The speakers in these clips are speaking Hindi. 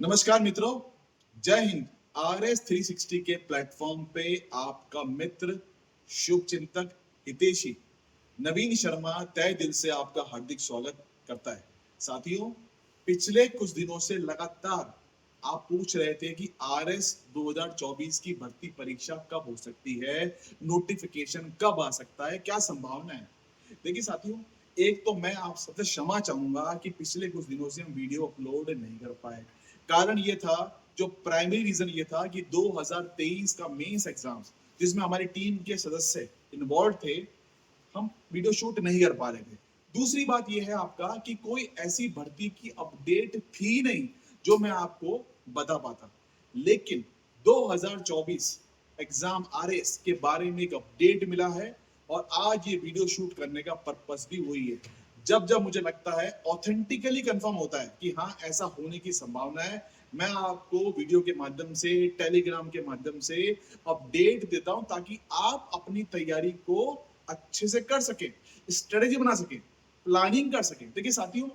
नमस्कार मित्रों, जय हिंद। RS 360 के प्लेटफॉर्म पे आपका मित्र, शुभ चिंतक, हितेशी नवीन शर्मा तहे दिल से आपका हार्दिक स्वागत करता है। साथियों, पिछले कुछ दिनों से लगातार आप पूछ रहे थे कि RS 2024 की भर्ती परीक्षा कब हो सकती है, नोटिफिकेशन कब आ सकता है, क्या संभावना है। देखिए साथियों, एक तो मैं आप सबसे क्षमा चाहूंगा कि पिछले कुछ दिनों से हम वीडियो अपलोड नहीं कर पाए। कारण ये था, जो प्राइमरी रीजन ये था कि 2023 का मेंस एग्जाम जिसमें हमारी टीम के सदस्य इन्वॉल्व थे, हम वीडियो शूट नहीं कर पा रहे थे। दूसरी बात यह है आपका कि कोई ऐसी भर्ती की अपडेट थी नहीं जो मैं आपको बता पाता। लेकिन 2024 एग्जाम RS के बारे में एक अपडेट मिला है और आज ये वीडियो शूट करने का पर्पस भी वही है। जब जब मुझे लगता है, ऑथेंटिकली कंफर्म होता है कि हाँ ऐसा होने की संभावना है, मैं आपको वीडियो के माध्यम से, टेलीग्राम के माध्यम से अपडेट देता हूं ताकि आप अपनी तैयारी को अच्छे से कर सके, स्ट्रेटेजी बना सके, प्लानिंग कर सके। देखिए साथियों,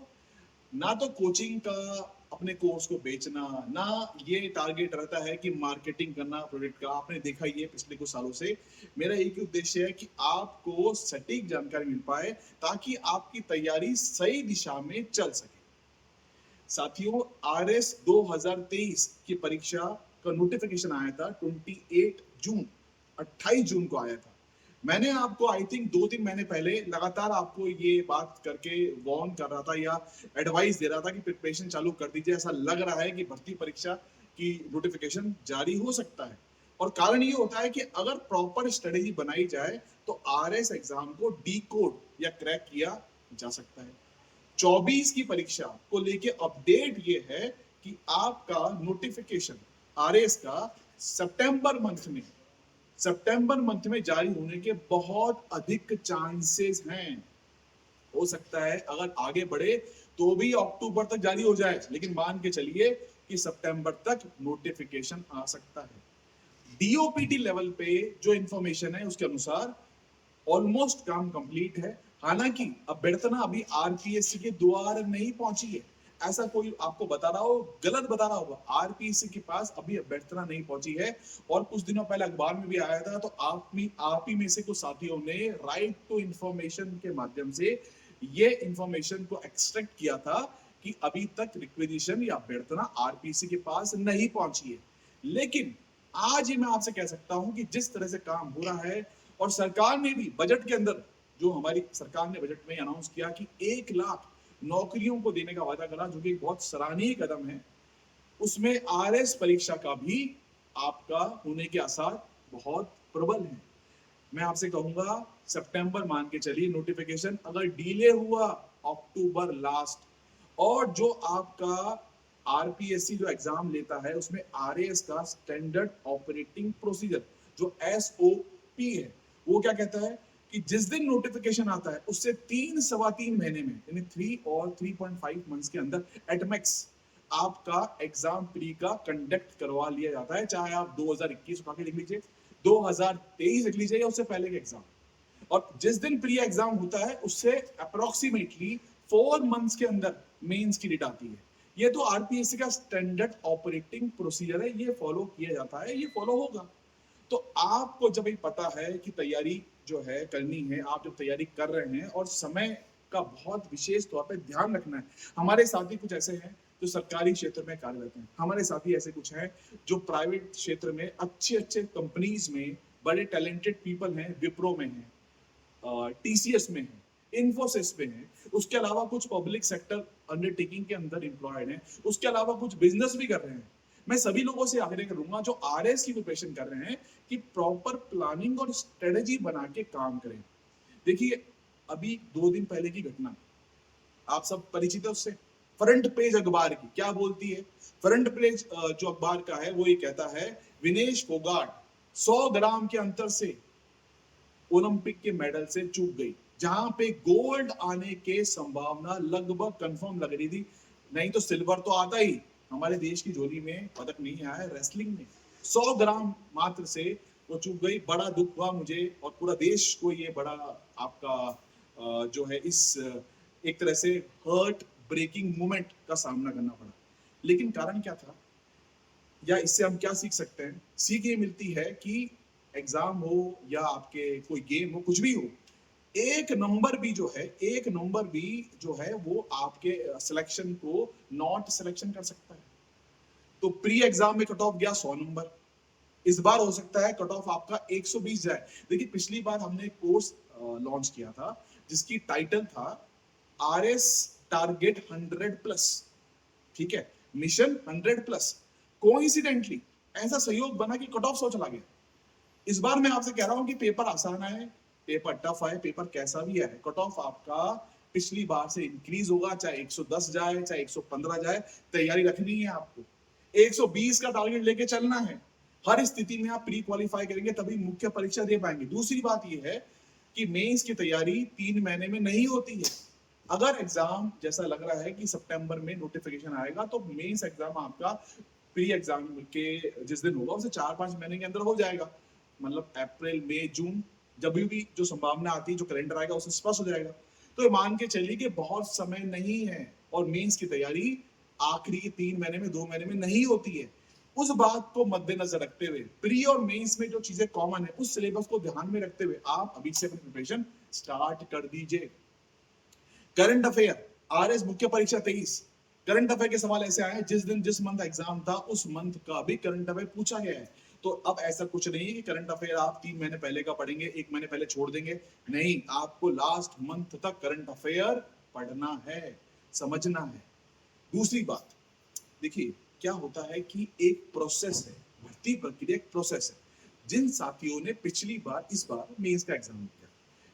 ना तो कोचिंग का अपने कोर्स को बेचना, ना ये टारगेट रहता है कि मार्केटिंग करना प्रोडक्ट का। आपने देखा ही है पिछले कुछ सालों से मेरा एक ही उद्देश्य है कि आपको सटीक जानकारी मिल पाए ताकि आपकी तैयारी सही दिशा में चल सके। साथियों, RS 2023 की परीक्षा का नोटिफिकेशन आया था 28 जून को आया था। मैंने आपको आई थिंक 2-3 महीने पहले लगातार आपको ये बात करके वार्न कर रहा था या एडवाइस दे रहा था कि प्रिपरेशन चालू कर दीजिए, ऐसा लग रहा है कि भर्ती परीक्षा की नोटिफिकेशन जारी हो सकता है। और कारण ये होता है कि अगर प्रॉपर स्ट्रेटेजी बनाई जाए तो RS एग्जाम को डी कोड या क्रैक किया जा सकता है। 24 की परीक्षा को लेके अपडेट ये है कि आपका नोटिफिकेशन RS का सितंबर मंथ में जारी होने के बहुत अधिक चांसेस हैं। हो सकता है अगर आगे बढ़े तो भी अक्टूबर तक जारी हो जाए, लेकिन मान के चलिए कि सितंबर तक नोटिफिकेशन आ सकता है। DOPT लेवल पे जो इंफॉर्मेशन है उसके अनुसार ऑलमोस्ट काम कंप्लीट है। हालांकि अभ्यर्थना अभी RPSC के द्वार नहीं पहुंची है। ऐसा कोई आपको बता रहा हो, गलत बता रहा होगा। RPSC के पास अभी अभ्यर्थना नहीं पहुंची है। और कुछ दिनों पहले अखबार में भी आया था, तो आप ही में से कुछ साथियों ने राइट टू इंफॉर्मेशन के माध्यम से ये इंफॉर्मेशन को एक्सट्रैक्ट किया था कि अभी तक रिक्वेजिशन या अभ्यर्थना RPSC के पास नहीं पहुंची है। लेकिन आज ही मैं आपसे कह सकता हूं कि जिस तरह से काम हो रहा है, और सरकार ने भी बजट के अंदर, जो हमारी सरकार ने बजट में अनाउंस किया कि 1 लाख नौकरियों को देने का वादा करा, जो कि बहुत सराहनीय कदम है, उसमें RS परीक्षा का भी आपका होने के आसार बहुत प्रबल है। मैं आपसे कहूंगा सितंबर मान के चलिए नोटिफिकेशन, अगर डिले हुआ अक्टूबर लास्ट। और जो आपका RPSC जो एग्जाम लेता है उसमें RAS का स्टैंडर्ड ऑपरेटिंग प्रोसीजर जो SOP है, वो क्या कहता है कि जिस दिन नोटिफिकेशन आता है उससे 3 सवा 3 महीने में, यानी 3 और 3.5 मंथ्स के अंदर एटमैक्स आपका एग्जाम प्री का कंडक्ट करवा लिया जाता है। चाहे आप 2021 उठा के लिख लीजिए, 2023 लिख लीजिए, या उससे पहले के एग्जाम। और जिस दिन प्री एग्जाम होता है उससे अप्रोक्सीमेटली 4 मंथ्स के अंदर मेंस की डेट आती है। ये तो RPSC का स्टैंडर्ड ऑपरेटिंग प्रोसीजर है, ये फॉलो किया जाता है, ये फॉलो होगा। तो आपको जब ये पता है कि तैयारी जो है करनी है, आप जब तैयारी कर रहे हैं और समय का बहुत विशेष तौर पे ध्यान रखना है। हमारे साथी कुछ ऐसे हैं जो सरकारी क्षेत्र में कार्यरत हैं, हमारे साथी ऐसे कुछ हैं जो प्राइवेट क्षेत्र में अच्छे अच्छे कंपनीज में बड़े टैलेंटेड पीपल हैं, विप्रो में हैं, TCS में है, इन्फोसिस में है, उसके अलावा कुछ पब्लिक सेक्टर अंडरटेकिंग के अंदर एम्प्लॉयड हैं, उसके अलावा कुछ बिजनेस भी कर रहे हैं। मैं सभी लोगों से आग्रह करूंगा जो RS की प्रिपरेशन कर रहे हैं कि प्रॉपर प्लानिंग और स्ट्रेटेजी बना के काम करें। देखिए, अभी 2 दिन पहले की घटना, आप सब परिचित है उससे। फ्रंट पेज अखबार की क्या बोलती है? फ्रंट पेज जो अखबार का है वो ये कहता है, विनेश फोगाट 100 ग्राम के अंतर से ओलंपिक के मेडल से चूक गई। जहां पे गोल्ड आने के संभावना लगभग कंफर्म लग रही थी। नहीं तो सिल्वर तो आता ही, हमारे देश की झोली में पदक नहीं आया है रेसलिंग में। 100 ग्राम मात्र से वो चूक गई। बड़ा दुख हुआ मुझे और पूरा देश को, ये बड़ा आपका जो है इस एक तरह से हर्ट ब्रेकिंग मोमेंट का सामना करना पड़ा। लेकिन कारण क्या था, या इससे हम क्या सीख सकते हैं? सीख ये मिलती है कि एग्जाम हो या आपके कोई गेम हो, कुछ भी हो, एक नंबर भी जो है, एक नंबर भी जो है वो आपके सिलेक्शन को नॉट सिलेक्शन कर सकता है। तो प्री एग्जाम में कट ऑफ गया 100 नंबर, इस बार हो सकता है कट ऑफ आपका 120 जाए। देखिए पिछली बार हमने कोर्स लॉन्च किया था जिसकी टाइटल था आरएस टारगेट 100 प्लस, ठीक है, मिशन 100 प्लस। कोइंसिडेंटली ऐसा संयोग बना कि कट ऑफ 100 चला गया। इस बार मैं आपसे कह रहा हूं कि पेपर आसान है, पेपर टफ है, पेपर कैसा भी है, कट ऑफ आपका पिछली बार से इंक्रीज होगा, चाहे 110 जाए चाहे 115 जाए, तैयारी रखनी है आपको। 120 का टारगेट लेके चलना है। हर स्थिति में आप प्री क्वालिफाई करेंगे तभी मुख्य परीक्षा दे पाएंगे। दूसरी बात यह है कि मेंस की तैयारी 3 महीने में नहीं होती है। अगर एग्जाम जैसा लग रहा है कि सितंबर में नोटिफिकेशन आएगा तो मेंस एग्जाम आपका प्री एग्जाम के जिस दिन होगा उसे 4-5 महीने के अंदर हो जाएगा। मतलब अप्रैल मई जून, जब भी जो संभावना आती है, जो कैलेंडर आएगा उससे स्पष्ट हो जाएगा। तो मान के चलिए कि बहुत समय नहीं है और मेंस की तैयारी आखिरी 3 महीने में 2 महीने में नहीं होती है। उस बात को मद्देनजर रखते हुए प्री और मेंस में जो चीजें कॉमन है उस सिलेबस को ध्यान में रखते हुए आप अभी से अपनी प्रिपरेशन स्टार्ट कर दीजिए। करंट अफेयर, आरएस मुख्य परीक्षा 23, करंट अफेयर के सवाल ऐसे आए जिस दिन जिस मंथ एग्जाम था उस मंथ का भी करंट अफेयर पूछा गया है। तो अब ऐसा कुछ नहीं है कि करंट अफेयर आप 3 महीने पहले का पढ़ेंगे, 1 महीने पहले छोड़ देंगे, नहीं, आपको लास्ट मंथ तक करंट अफेयर पढ़ना है, समझना है। दूसरी बात, देखिए क्या होता है कि एक प्रोसेस है, भर्ती प्रक्रिया एक प्रोसेस है। जिन साथियों ने पिछली बार इस बार मेंस का एग्जाम दिया,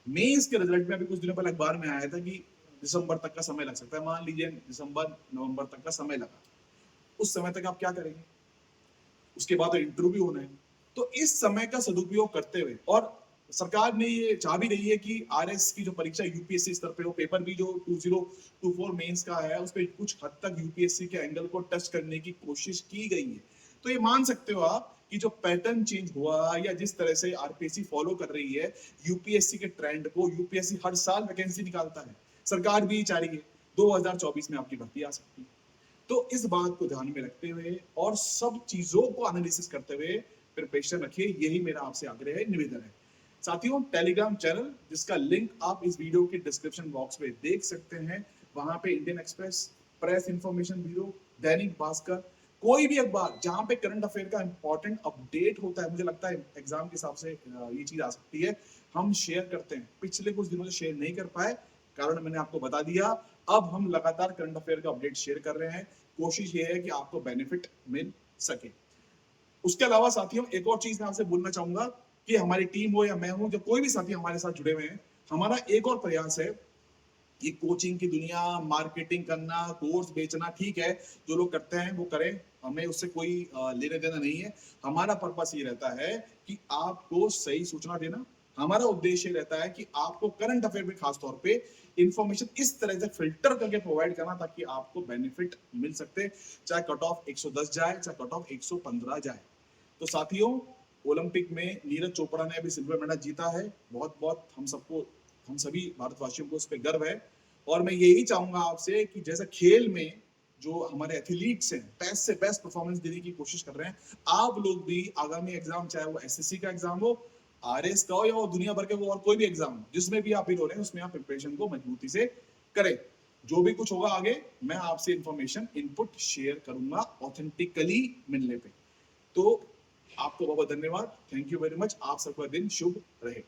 मेंस के रिजल्ट में अभी कुछ दिनों पहले अखबार में आया था कि दिसंबर तक का समय लग सकता है। मान लीजिए दिसंबर नवंबर तक का समय लगा, उस समय तक आप क्या करेंगे? उसके बाद तो इंटरव्यू होना है। तो इस समय का सदुपयोग करते हुए, और सरकार ने ये चाह भी रही है कि आरएस की जो परीक्षा यूपीएससी स्तर पे हो, पेपर भी जो 2024 मेंस का है उस पर कुछ हद तक यूपीएससी के एंगल को टच करने की कोशिश की गई है। तो ये मान सकते हो आप कि जो पैटर्न चेंज हुआ या जिस तरह से आरपीएससी फॉलो कर रही है यूपीएससी के ट्रेंड को, यूपीएससी हर साल वैकेंसी निकालता है, सरकार भी चाह रही है 2024 में आपकी भर्ती आ सकती है। तो इस बात को ध्यान में रखते हुए और सब चीजों को एनालिसिस करते हुए प्रिपरेशन रखिए, यही मेरा आपसे आग्रह है, निवेदन है। साथियों, टेलीग्राम चैनल जिसका लिंक आप इस वीडियो के डिस्क्रिप्शन बॉक्स में देख सकते हैं, वहां पे Indian express, press information bureau, Dainik Bhaskar, कोई भी अखबार जहां पे करंट अफेयर का इंपॉर्टेंट अपडेट होता है, मुझे लगता है एग्जाम के हिसाब से ये चीज आ सकती है, हम शेयर करते हैं। पिछले कुछ दिनों से शेयर नहीं कर पाए, कारण मैंने आपको बता दिया। अब हम लगातार करंट अफेयर का अपडेट शेयर कर रहे हैं, कोशिश ये है कि आपको बेनिफिट मिल सके। उसके अलावा साथियों एक और चीज मैं आपसे बोलना चाहूंगा कि हमारी टीम हो या मैं हूं, जब कोई भी साथी हमारे साथ जुड़े हुए हैं, हमारा एक और प्रयास है कि कोचिंग की दुनिया, मार्केटिंग करना, कोर्स बेचना, ठीक है, जो लोग करते हैं वो करें, हमें उससे कोई लेने देना नहीं है। हमारा पर्पस ये रहता है कि आपको सही सूचना देना। हमारा उद्देश्य रहता है कि आपको करंट अफेयर में खास तौर पे इंफॉर्मेशन इस तरह से फिल्टर करके प्रोवाइड करना ताकि आपको बेनिफिट मिल सकते, चाहे कट ऑफ 110 जाए चाहे कट ऑफ 115 जाए। तो साथियों, ओलंपिक में नीरज चोपड़ा ने अभी सिल्वर मेडल जीता है, बहुत बहुत हम सबको, हम सभी भारतवासियों को उस पर गर्व है। और मैं यही चाहूंगा आपसे कि जैसा खेल में जो हमारे एथलीट्स हैं बेस्ट से बेस्ट परफॉर्मेंस देने की कोशिश कर रहे हैं, आप लोग भी आगामी एग्जाम, चाहे वो एसएससी का एग्जाम हो, आरएस का हो या वो दुनिया भर के वो और कोई भी एग्जाम हो, जिसमें भी आप हो रहे हैं उसमें आप प्रिपरेशन को मजबूती से करें। जो भी कुछ होगा आगे मैं आपसे इंफॉर्मेशन इनपुट शेयर करूंगा ऑथेंटिकली मिलने पे। तो आपको बहुत बहुत धन्यवाद, थैंक यू वेरी मच, आप सबका दिन शुभ रहे।